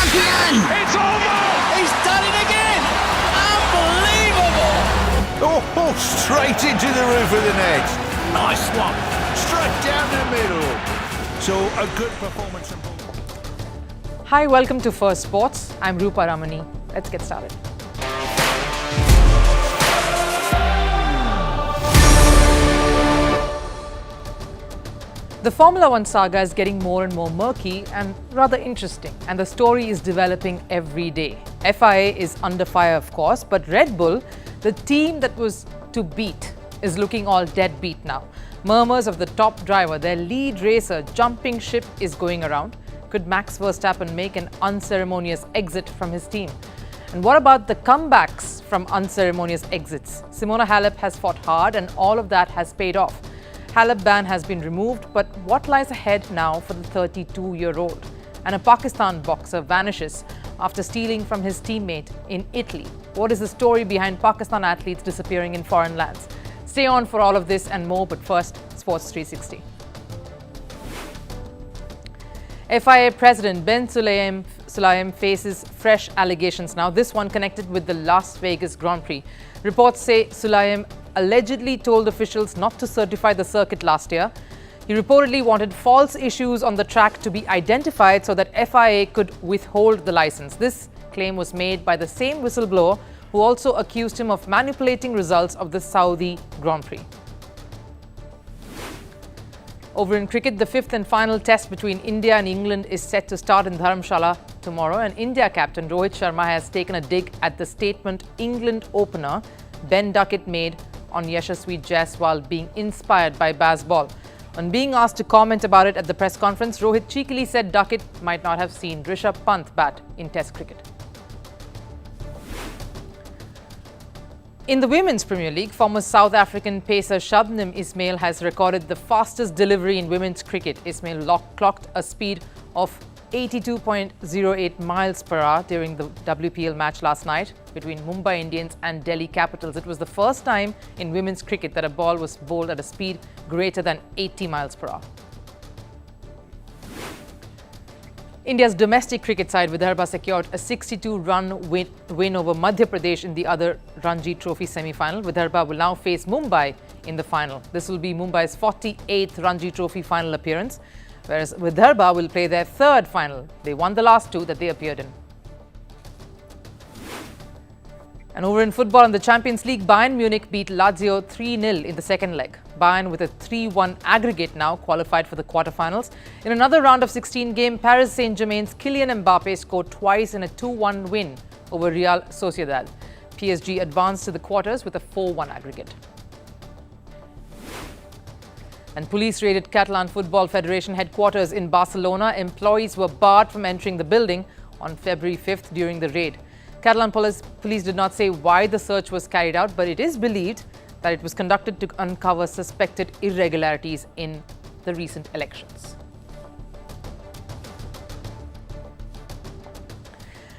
champion! It's over! He's done it again! Unbelievable! Oh, straight into the roof of the net. Nice one. Straight down the middle. So a good performance from both. Hi, welcome to Firstpost. I'm Rupha Ramani. Let's get started. The Formula One saga is getting more and more murky and rather interesting, and the story is developing every day. FIA is under fire, of course, but Red Bull, the team that was to beat, is looking all deadbeat now. Murmurs of the top driver, their lead racer, jumping ship is going around. Could Max Verstappen make an unceremonious exit from his team? And what about the comebacks from unceremonious exits? Simona Halep has fought hard and all of that has paid off. Halep ban has been removed, but what lies ahead now for the 32-year-old? And a Pakistan boxer vanishes after stealing from his teammate in Italy. What is the story behind Pakistan athletes disappearing in foreign lands? Stay on for all of this and more, but first, Sports 360. FIA President Ben Sulayem faces fresh allegations now, this one connected with the Las Vegas Grand Prix. Reports say Sulayem allegedly told officials not to certify the circuit last year. He reportedly wanted false issues on the track to be identified so that FIA could withhold the license. This claim was made by the same whistleblower who also accused him of manipulating results of the Saudi Grand Prix. Over in cricket, the fifth and final test between India and England is set to start in Dharamshala tomorrow, and India captain Rohit Sharma has taken a dig at the statement England opener Ben Duckett made on Yashasvi Jaiswal being inspired by baseball. On being asked to comment about it at the press conference, Rohit cheekily said Duckett might not have seen Rishabh Pant bat in Test cricket. In the Women's Premier League, former South African pacer Shabnim Ismail has recorded the fastest delivery in women's cricket. Ismail clocked a speed of 82.08 miles per hour during the WPL match last night between Mumbai Indians and Delhi Capitals. It was the first time in women's cricket that a ball was bowled at a speed greater than 80 miles per hour. India's domestic cricket side Vidarbha secured a 62-run win over Madhya Pradesh in the other Ranji Trophy semi-final. Vidarbha will now face Mumbai in the final. This will be Mumbai's 48th Ranji Trophy final appearance, whereas Vidarbha will play their third final. They won the last two that they appeared in. And over in football in the Champions League, Bayern Munich beat Lazio 3-0 in the second leg. Bayern, with a 3-1 aggregate, now qualified for the quarterfinals. In another round of 16 game, Paris Saint-Germain's Kylian Mbappe scored twice in a 2-1 win over Real Sociedad. PSG advanced to the quarters with a 4-1 aggregate. And police raided Catalan Football Federation headquarters in Barcelona. Employees were barred from entering the building on February 5th during the raid. Catalan police did not say why the search was carried out, but it is believed that it was conducted to uncover suspected irregularities in the recent elections.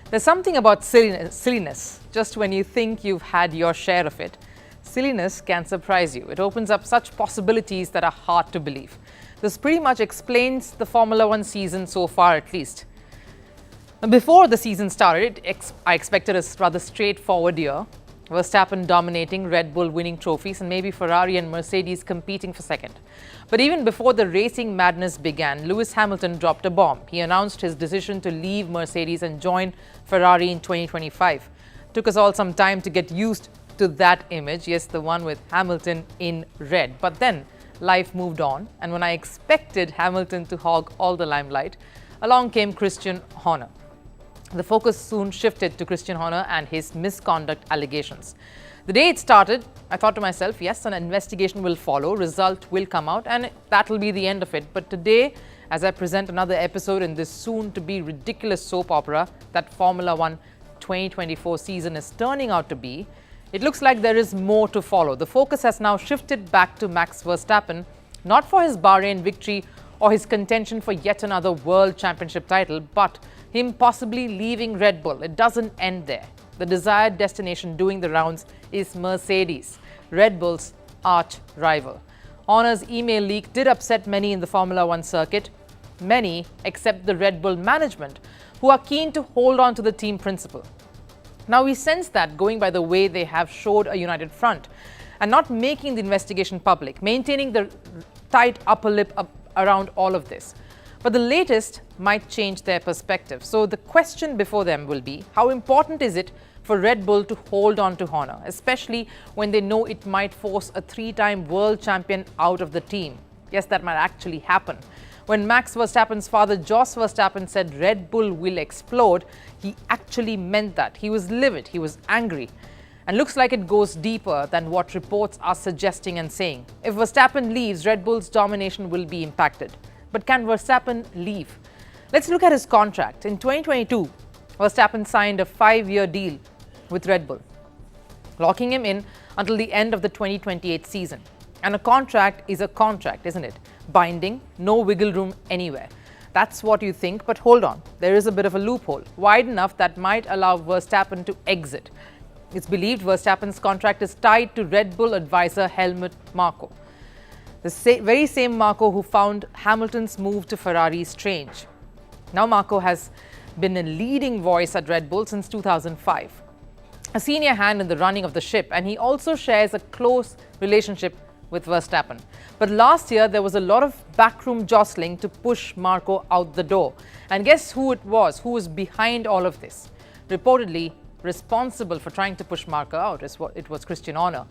There's something about silliness. Just when you think you've had your share of it, silliness can surprise you. It opens up such possibilities that are hard to believe. This pretty much explains the Formula One season so far, at least. Before the season started, I expected a rather straightforward year. Verstappen dominating, Red Bull winning trophies, and maybe Ferrari and Mercedes competing for second. But even before the racing madness began, Lewis Hamilton dropped a bomb. He announced his decision to leave Mercedes and join Ferrari in 2025. Took us all some time to get used to that image, yes, the one with Hamilton in red. But then life moved on, and when I expected Hamilton to hog all the limelight, along came Christian Horner. The focus soon shifted to Christian Horner and his misconduct allegations. The day it started, I thought to myself, yes, an investigation will follow, result will come out, and that will be the end of it. But today, as I present another episode in this soon-to-be ridiculous soap opera that Formula One 2024 season is turning out to be, it looks like there is more to follow. The focus has now shifted back to Max Verstappen, not for his Bahrain victory or his contention for yet another World Championship title, but him possibly leaving Red Bull. It doesn't end there. The desired destination doing the rounds is Mercedes, Red Bull's arch rival. Horner's email leak did upset many in the Formula One circuit. many except the Red Bull management, who are keen to hold on to the team principle. Now, we sense that going by the way they have showed a united front and not making the investigation public, maintaining the tight upper lip around all of this. But the latest might change their perspective. So the question before them will be, how important is it for Red Bull to hold on to Horner, especially when they know it might force a 3-time world champion out of the team? Yes, that might actually happen. When Max Verstappen's father, Jos Verstappen, said Red Bull will explode, he actually meant that. He was livid, he was angry. And looks like it goes deeper than what reports are suggesting and saying. If Verstappen leaves, Red Bull's domination will be impacted. But can Verstappen leave? Let's look at his contract. In 2022, Verstappen signed a 5-year deal with Red Bull, locking him in until the end of the 2028 season. And a contract is a contract, isn't it? Binding, no wiggle room anywhere. That's what you think, but hold on. There is a bit of a loophole, wide enough that might allow Verstappen to exit. It's believed Verstappen's contract is tied to Red Bull advisor Helmut Marko, the very same Marko who found Hamilton's move to Ferrari strange. Now Marko has been a leading voice at Red Bull since 2005, a senior hand in the running of the ship, and he also shares a close relationship with Verstappen. But last year, there was a lot of backroom jostling to push Marko out the door. And guess who it was? Who was behind all of this? Reportedly responsible for trying to push Marko out, it was Christian Horner.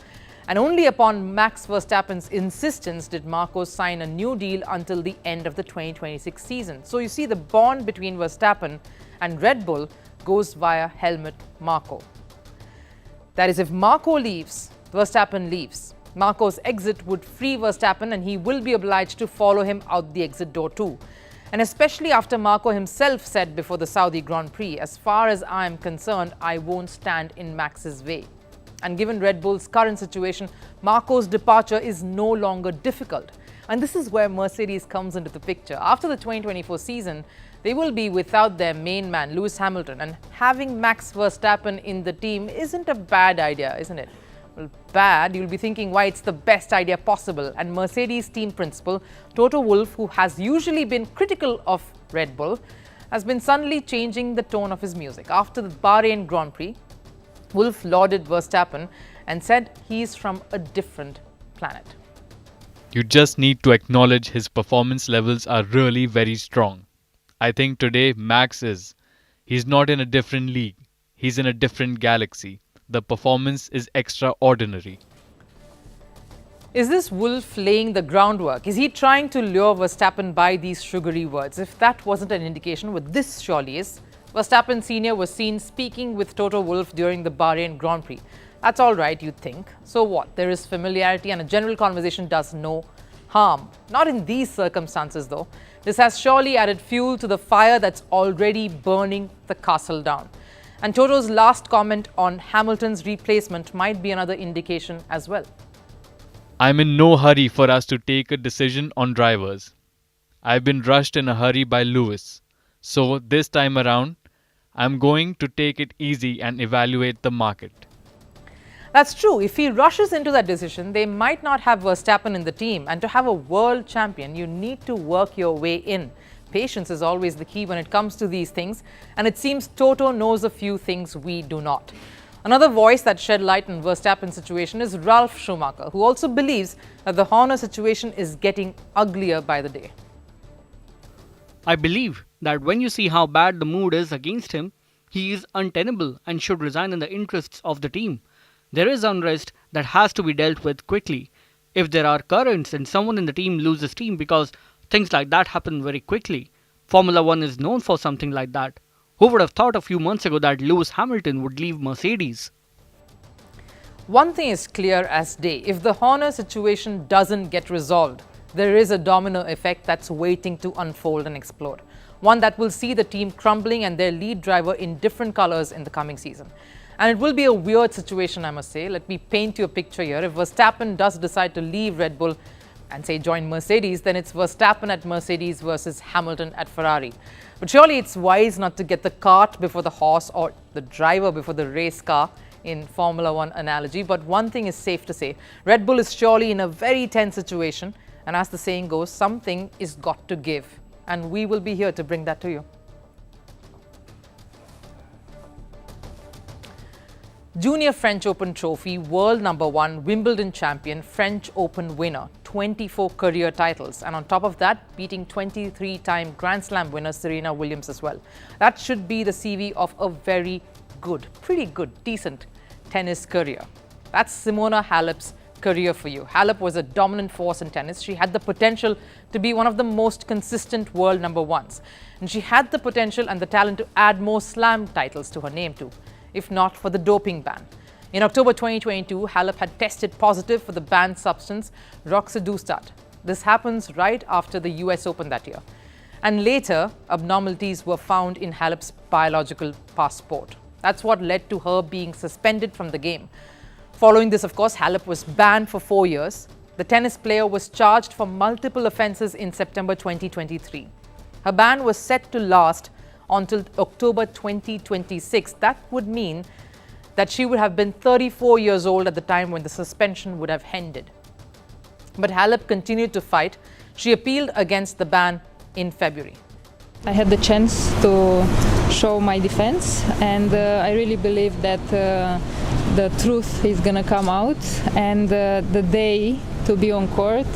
And only upon Max Verstappen's insistence did Marko sign a new deal until the end of the 2026 season. So you see, the bond between Verstappen and Red Bull goes via Helmut Marko. That is, if Marko leaves, Verstappen leaves. Marko's exit would free Verstappen and he will be obliged to follow him out the exit door too. And especially after Marko himself said before the Saudi Grand Prix, as far as I am concerned, I won't stand in Max's way. And given Red Bull's current situation, Marko's departure is no longer difficult. And this is where Mercedes comes into the picture. After the 2024 season, they will be without their main man, Lewis Hamilton. And having Max Verstappen in the team isn't a bad idea, isn't it? Well, bad, you'll be thinking why it's the best idea possible. And Mercedes team principal Toto Wolff, who has usually been critical of Red Bull, has been suddenly changing the tone of his music. After the Bahrain Grand Prix, Wolff lauded Verstappen and said he's from a different planet. You just need to acknowledge his performance levels are really very strong. I think today Max is. He's not in a different league. He's in a different galaxy. The performance is extraordinary. Is this Wolff laying the groundwork? Is he trying to lure Verstappen by these sugary words? If that wasn't an indication, what this surely is. Verstappen Sr. was seen speaking with Toto Wolff during the Bahrain Grand Prix. That's all right, you'd think. So what? There is familiarity and a general conversation does no harm. Not in these circumstances, though. This has surely added fuel to the fire that's already burning the castle down. And Toto's last comment on Hamilton's replacement might be another indication as well. I'm in no hurry for us to take a decision on drivers. I've been rushed in a hurry by Lewis. So this time around, I'm going to take it easy and evaluate the market. That's true. If he rushes into that decision, they might not have Verstappen in the team. And to have a world champion, you need to work your way in. Patience is always the key when it comes to these things, and it seems Toto knows a few things we do not. Another voice that shed light on Verstappen's situation is Ralf Schumacher, who also believes that the Horner situation is getting uglier by the day. I believe that when you see how bad the mood is against him, he is untenable and should resign in the interests of the team. There is unrest that has to be dealt with quickly. If there are currents and someone in the team loses steam, because things like that happen very quickly. Formula One is known for something like that. Who would have thought a few months ago that Lewis Hamilton would leave Mercedes? One thing is clear as day. If the Horner situation doesn't get resolved, there is a domino effect that's waiting to unfold and explode. One that will see the team crumbling and their lead driver in different colors in the coming season. And it will be a weird situation, I must say. Let me paint you a picture here. If Verstappen does decide to leave Red Bull and say join Mercedes, then it's Verstappen at Mercedes versus Hamilton at Ferrari. But surely it's wise not to get the cart before the horse or the driver before the race car in Formula One analogy. But one thing is safe to say, Red Bull is surely in a very tense situation. And as the saying goes, something is got to give. and we will be here to bring that to you. Junior French Open Trophy, world number 1, Wimbledon champion, French Open winner, 24 career titles, and on top of that, beating 23-time Grand Slam winner Serena Williams as well. That should be the CV of a very good, pretty good, decent tennis career. That's Simona Halep's career for you. Halep was a dominant force in tennis. She had the potential to be one of the most consistent world number 1s. And she had the potential and the talent to add more slam titles to her name too, if not for the doping ban. In October 2022, Halep had tested positive for the banned substance roxadustat. This happens right after the US Open that year. And later, abnormalities were found in Halep's biological passport. That's what led to her being suspended from the game. Following this, of course, Halep was banned for 4 years. The tennis player was charged for multiple offences in September 2023. Her ban was set to last until October 2026. That would mean that she would have been 34 years old at the time when the suspension would have ended. But Halep continued to fight. She appealed against the ban in February. I had the chance to show my defense, and I really believe that the truth is going to come out, and the day to be on court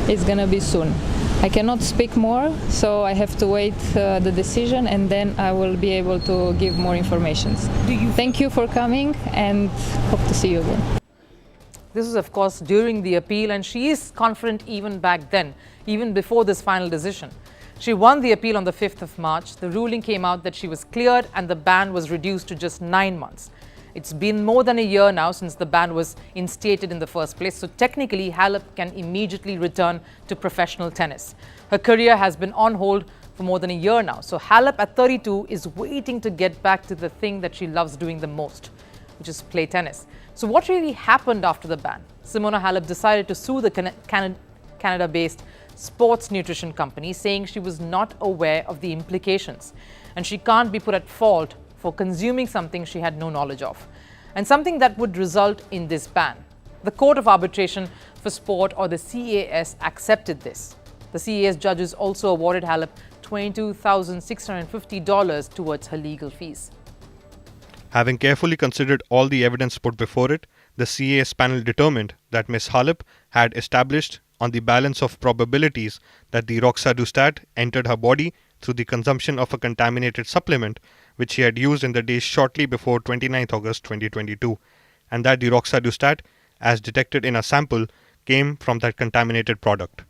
is going to be soon. I cannot speak more, so I have to wait the decision, and then I will be able to give more information. Thank you for coming, and hope to see you again. This is, of course, during the appeal, and she is confident even back then, even before this final decision. She won the appeal on the 5th of March. The ruling came out that she was cleared and the ban was reduced to just 9 months. It's been more than a year now since the ban was instated in the first place, so technically Halep can immediately return to professional tennis. Her career has been on hold for more than a year now, so Halep at 32 is waiting to get back to the thing that she loves doing the most, which is play tennis. So what really happened after the ban? Simona Halep decided to sue the Canada-based sports nutrition company, saying she was not aware of the implications and she can't be put at fault for consuming something she had no knowledge of, and something that would result in this ban. The Court of Arbitration for Sport, or the CAS, accepted this. The CAS judges also awarded Halep $22,650 towards her legal fees. Having carefully considered all the evidence put before it, the CAS panel determined that Ms. Halep had established on the balance of probabilities that the roxadustat entered her body through the consumption of a contaminated supplement which she had used in the days shortly before 29 August 2022, and that the roxadustat, as detected in a sample, came from that contaminated product.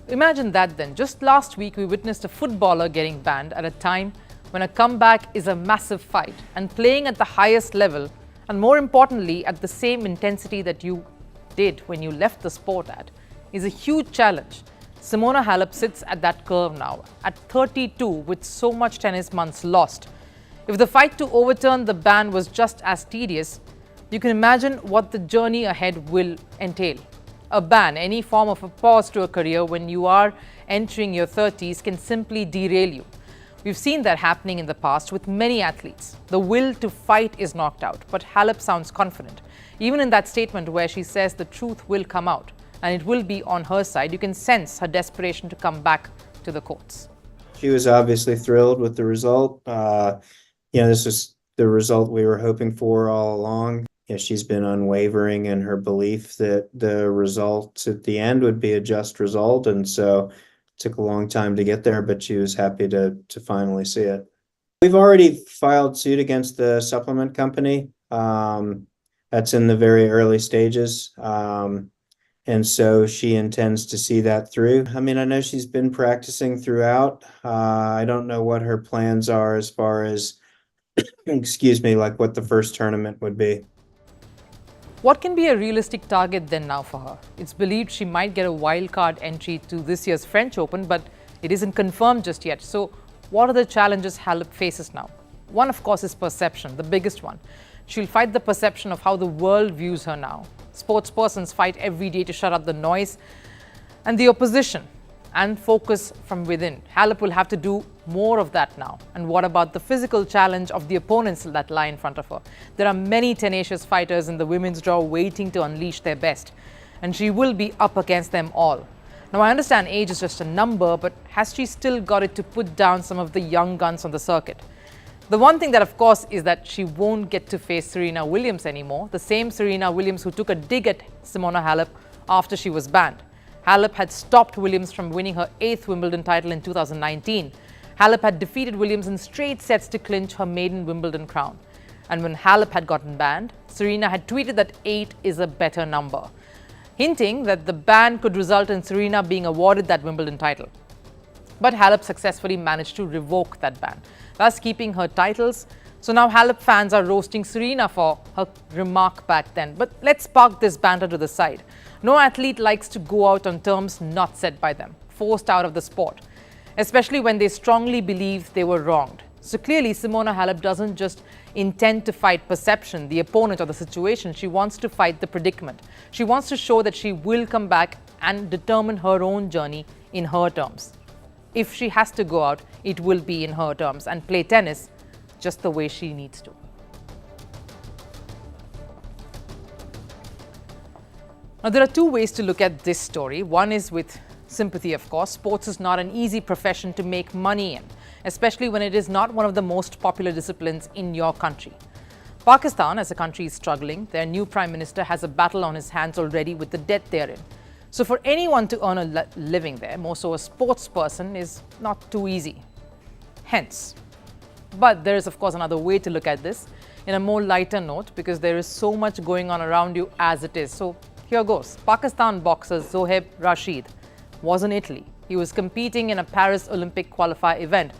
Imagine that then. Just last week, we witnessed a footballer getting banned at a time when a comeback is a massive fight, and playing at the highest level, and more importantly, at the same intensity that you did when you left the sport at, is a huge challenge. Simona Halep sits at that curve now, at 32, with so much tennis months lost. If the fight to overturn the ban was just as tedious, you can imagine what the journey ahead will entail. A ban, any form of a pause to a career when you are entering your 30s, can simply derail you. We've seen that happening in the past with many athletes. The will to fight is knocked out, but Halep sounds confident. Even in that statement where she says the truth will come out and it will be on her side, you can sense her desperation to come back to the courts. She was obviously thrilled with the result. This is the result we were hoping for all along. She's been unwavering in her belief that the result at the end would be a just result, and so it took a long time to get there, but she was happy to finally see it. We've already filed suit against the supplement company. That's in the very early stages. And so she intends to see that through. I mean, I know she's been practicing throughout. I don't know what her plans are as far as, like what the first tournament would be. What can be a realistic target then now for her? It's believed she might get a wildcard entry to this year's French Open, but it isn't confirmed just yet. So what are the challenges Halep faces now? One, of course, is perception, the biggest one. She'll fight the perception of how the world views her now. Sportspersons fight every day to shut out the noise and the opposition and focus from within. Halep will have to do more of that now. And what about the physical challenge of the opponents that lie in front of her? There are many tenacious fighters in the women's draw waiting to unleash their best, and she will be up against them all. Now, I understand age is just a number, but has she still got it to put down some of the young guns on the circuit? The one thing that, of course, is that she won't get to face Serena Williams anymore, the same Serena Williams who took a dig at Simona Halep after she was banned. Halep had stopped Williams from winning her 8th Wimbledon title in 2019. Halep had defeated Williams in straight sets to clinch her maiden Wimbledon crown. And when Halep had gotten banned, Serena had tweeted that 8 is a better number, hinting that the ban could result in Serena being awarded that Wimbledon title. But Halep successfully managed to revoke that ban, thus keeping her titles. So now Halep fans are roasting Serena for her remark back then. But let's park this banter to the side. No athlete likes to go out on terms not set by them, forced out of the sport, especially when they strongly believe they were wronged. So clearly, Simona Halep doesn't just intend to fight perception, the opponent, or the situation. She wants to fight the predicament. She wants to show that she will come back and determine her own journey in her terms. If she has to go out, it will be in her terms and play tennis just the way she needs to. Now, there are two ways to look at this story. One is with sympathy, of course. Sports is not an easy profession to make money in, especially when it is not one of the most popular disciplines in your country. Pakistan, as a country, is struggling. Their new Prime Minister has a battle on his hands already with the debt they're in. So for anyone to earn a living there, more so a sports person, is not too easy. Hence. But there is, of course, another way to look at this in a more lighter note, because there is so much going on around you as it is. So here goes. Pakistan boxer Zohaib Rasheed was in Italy. He was competing in a Paris Olympic qualifier event.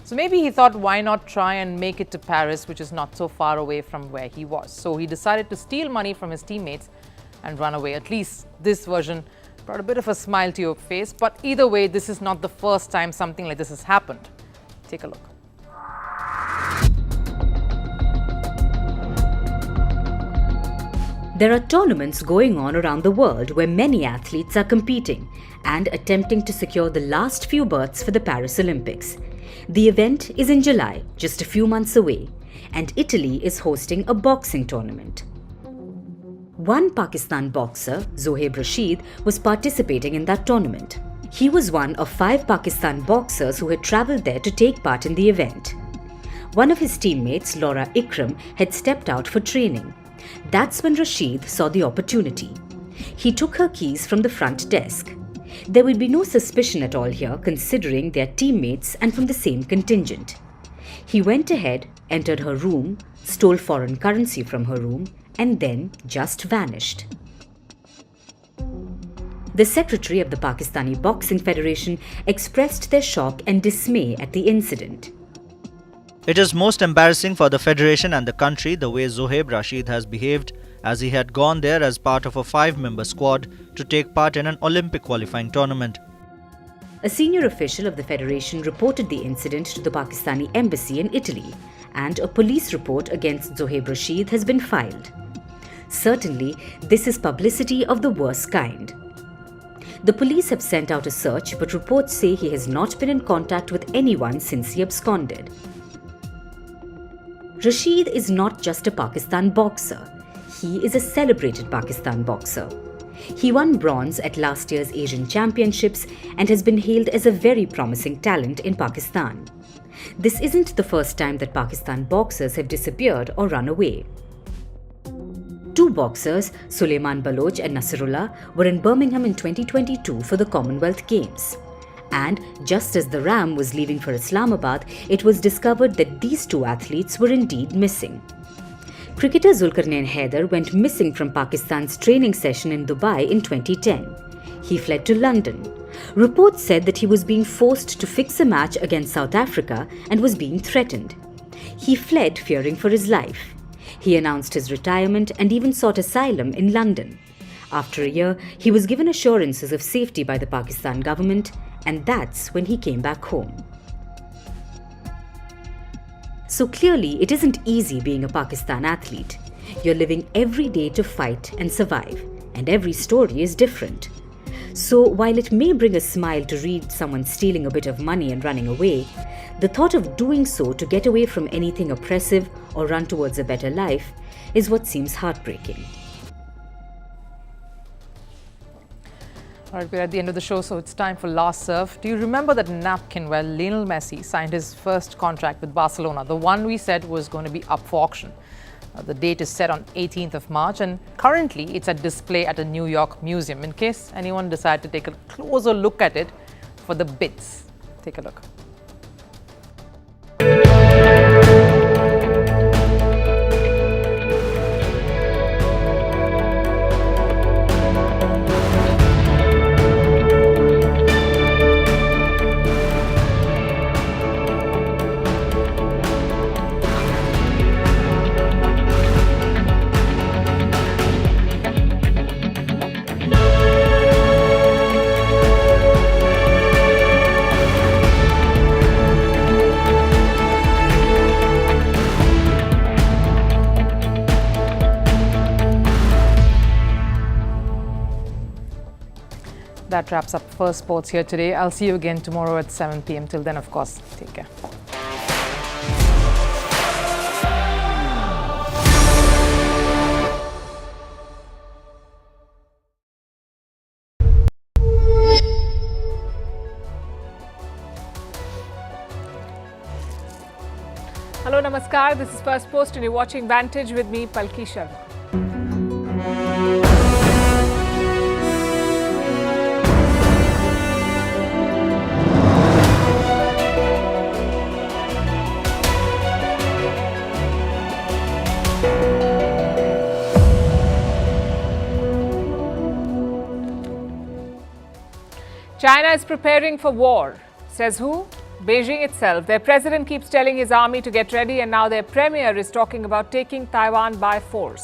So maybe he thought, why not try and make it to Paris, which is not so far away from where he was. So he decided to steal money from his teammates and run away. At least this version brought a bit of a smile to your face. But either way, this is not the first time something like this has happened. Take a look. There are tournaments going on around the world where many athletes are competing and attempting to secure the last few berths for the Paris Olympics. The event is in July, just a few months away, and Italy is hosting a boxing tournament. One Pakistan boxer, Zohab Rashid, was participating in that tournament. He was one of 5 Pakistan boxers who had travelled there to take part in the event. One of his teammates, Laura Ikram, had stepped out for training. That's when Rashid saw the opportunity. He took her keys from the front desk. There would be no suspicion at all here, considering they are teammates and from the same contingent. He went ahead, entered her room, stole foreign currency from her room, and then just vanished. The secretary of the Pakistani Boxing Federation expressed their shock and dismay at the incident. It is most embarrassing for the federation and the country the way Zohaib Rashid has behaved, as he had gone there as part of a 5-member squad to take part in an Olympic qualifying tournament. A senior official of the federation reported the incident to the Pakistani embassy in Italy, and a police report against Zohaib Rashid has been filed. Certainly, this is publicity of the worst kind. The police have sent out a search, but reports say he has not been in contact with anyone since he absconded. Rashid is not just a Pakistan boxer. He is a celebrated Pakistan boxer. He won bronze at last year's Asian Championships and has been hailed as a very promising talent in Pakistan. This isn't the first time that Pakistan boxers have disappeared or run away. 2 boxers, Suleiman Baloch and Nasrullah, were in Birmingham in 2022 for the Commonwealth Games. And just as the Ram was leaving for Islamabad, it was discovered that these 2 athletes were indeed missing. Cricketer Zulkarnain Haider went missing from Pakistan's training session in Dubai in 2010. He fled to London. Reports said that he was being forced to fix a match against South Africa and was being threatened. He fled fearing for his life. He announced his retirement and even sought asylum in London. After a year, he was given assurances of safety by the Pakistan government, and that's when he came back home. So clearly, it isn't easy being a Pakistan athlete. You're living every day to fight and survive, and every story is different. So while it may bring a smile to read someone stealing a bit of money and running away, the thought of doing so to get away from anything oppressive or run towards a better life is what seems heartbreaking. All right, we're at the end of the show, so it's time for Last Serve. Do you remember that napkin where Lionel Messi signed his first contract with Barcelona? The one we said was going to be up for auction. The date is set on 18th of March, and currently it's at display at a New York museum in case anyone decided to take a closer look at it for the bids. Take a look. That wraps up Firstpost here today. I'll see you again tomorrow at 7 p.m. Till then, of course, take care. Hello, namaskar. This is Firstpost and you're watching Vantage with me, Palki Sharma. China is preparing for war. Says who? Beijing itself. Their president keeps telling his army to get ready, and now their premier is talking about taking Taiwan by force.